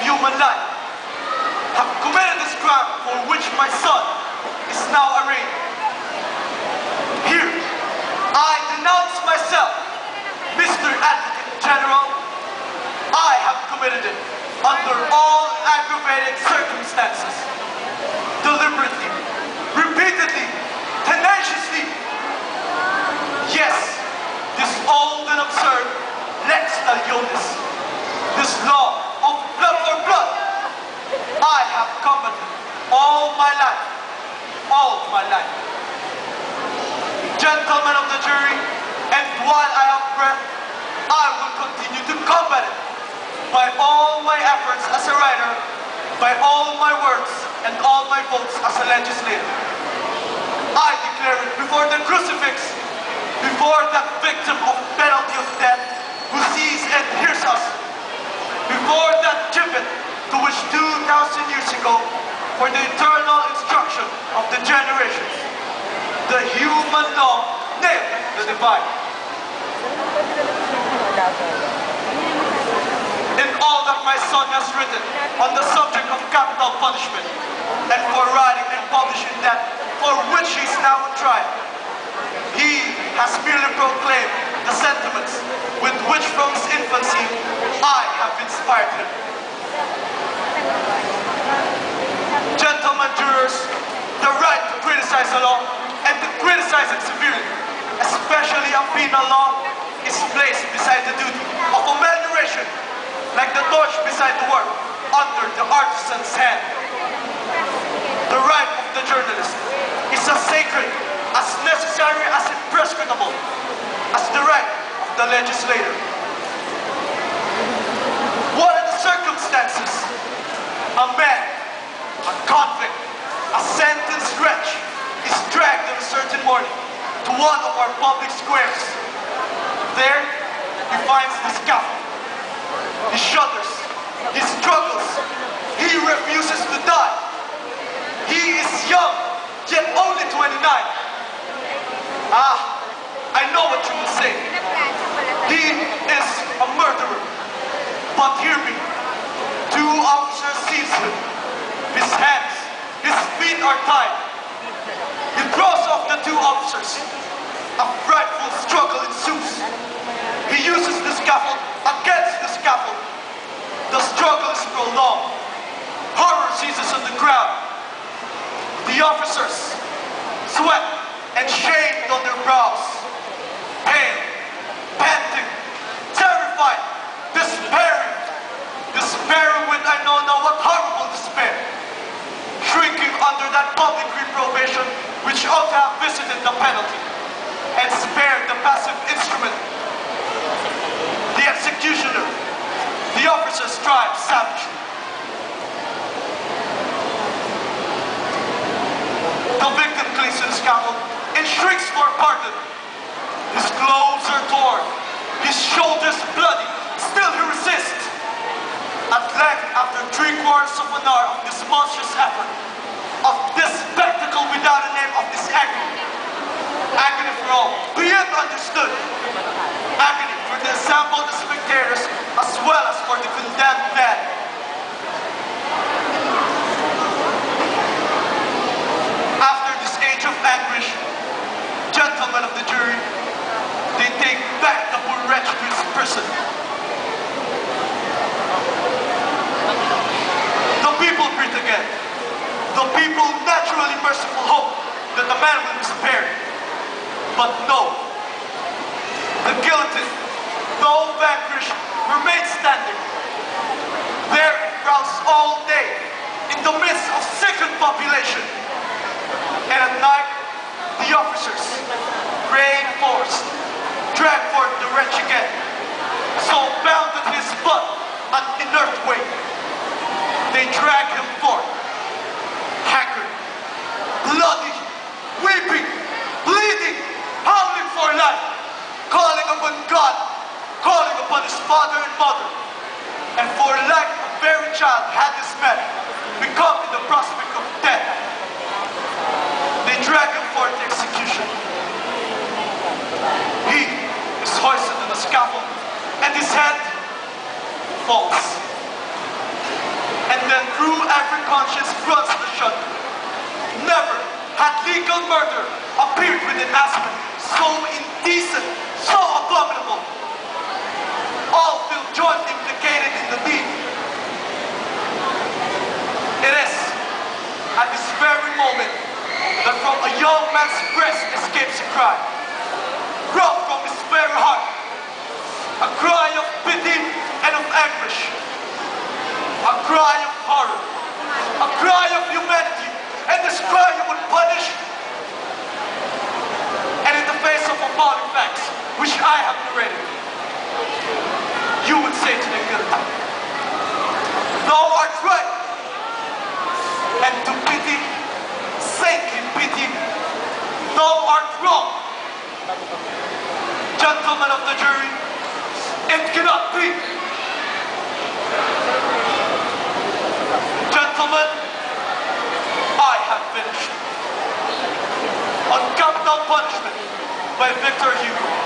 human life, have committed this crime for which my son is now arraigned. Here, I denounce myself, Mr. Advocate General. I have committed it under all aggravated circumstances, deliberately, repeatedly, tenaciously. Yes, this old and absurd lex talionis, this law of blood for blood, I have combated all my life, all my life. Gentlemen of the jury, and while I have breath, I will continue to combat it by all my efforts as a writer, by all my words, and all my votes as a legislator. I declare it before the crucifix, before that victim of penalty of death who sees and hears us, before that gibbet to which 2,000 years ago, for the eternal instruction of the generations, the human law nailed the divine. In all that my son has written on the subject of capital punishment, and for writing and publishing that for which he is now on trial, he has merely proclaimed the sentiments with which from his infancy I have inspired him. Gentlemen jurors, the right to criticize the law and to criticize it severely, especially a penal law, is placed beside the duty of amelioration, like the torch beside the work, under the artisan's hand. The right of the journalist is as sacred, as necessary, as imprescriptible as the right of the legislator. What are the circumstances? A man, a convict, a sentenced wretch is dragged on a certain morning to one of our public squares. There, he finds the scaffold. He shudders. He struggles. He refuses to die. He is young, yet only 29. Ah, I know what you will say. He is a murderer. But hear me. 2 officers seize him. His hands, his feet are tied. He throws off the 2 officers. A frightful struggle ensues. He uses the scaffold against the scaffold. The struggle is prolonged. Horror seizes on the crowd. The officers, sweat and shame on their brows, pale, panting, terrified, despairing with I know not what horrible despair, shrinking under that public reprobation which ought to have visited the penalty and spared the passive instrument. The executioner, the officer strives savagely. The victim clings to the scaffold and shrieks for pardon. His clothes are torn, his shoulders bloody, still he resists. At length, after 3/4 of an hour of this monstrous effort, of this spectacle without a name, of this agony for all, be it understood, agony for the assembled spectators as well as for the condemned man. After this age of anguish, gentlemen of the jury, they take back the poor wretch to his prison. The people breathe again. The people naturally merciful hope that the man will be spared. But no. The guilty, though vanquished, remains standing. There it prowls all day in the midst of sickened population. And at night, the officers, reinforced, drag forth the wretch again, so bound in his butt an inert weight. They drag him forth, haggard, bloody, weeping, bleeding, howling for life, calling upon God, calling upon his father and mother. And for like a very child had this man become in the prospect of death. They drag him forth to execution. He is hoisted on the scaffold, and his head falls. through every conscience runs the shutter. Never had legal murder appeared with an aspect so indecent, so abominable. All feel jointly implicated in the deed. It is at this very moment that from a young man's breast escapes a cry, rough from his very heart, a cry of pity and of anguish, a cry of horror, a cry of humanity, and this cry you would punish. And in the face of appalling facts, which I have narrated, you would say to the guilty, thou art right, and to pity, saintly pity, thou art wrong. Gentlemen of the jury, it cannot be. Gentlemen, I have finished. On capital punishment by Victor Hugo.